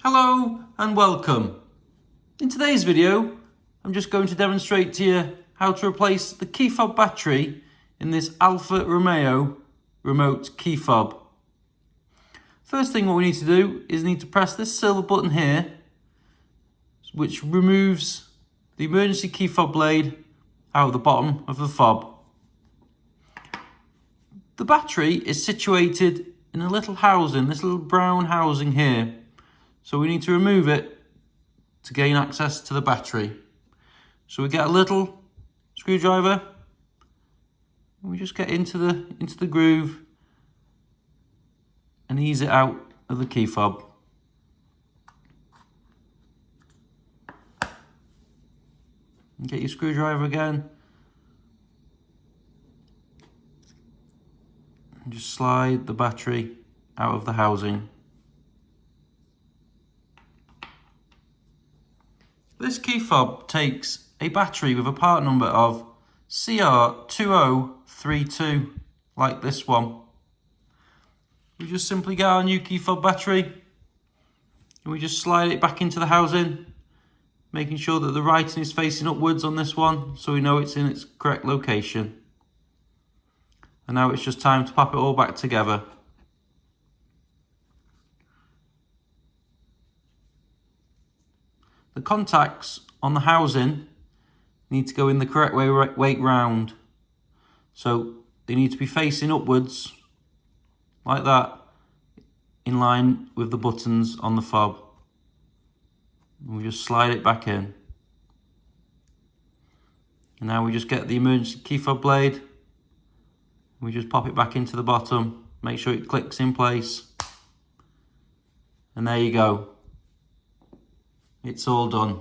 Hello and welcome. In today's video, I'm just going to demonstrate to you how to replace the key fob battery in this Alfa Romeo remote key fob. First thing what we need to do is need to press this silver button here, which removes the emergency key fob blade out of the bottom of the fob. The battery is situated in a little housing, this little brown housing here. So we need to remove it to gain access to the battery. So we get a little screwdriver and we just get into the groove and ease it out of the key fob. And get your screwdriver again and just slide the battery out of the housing. This key fob takes a battery with a part number of CR2032, like this one. We just simply get our new key fob battery and we just slide it back into the housing, making sure that the writing is facing upwards on this one so we know it's in its correct location. And now it's just time to pop it all back together. The contacts on the housing need to go in the correct way round. So they need to be facing upwards, like that, in line with the buttons on the fob. And we just slide it back in. And now we just get the emergency key fob blade. We just pop it back into the bottom, make sure it clicks in place. And there you go. It's all done.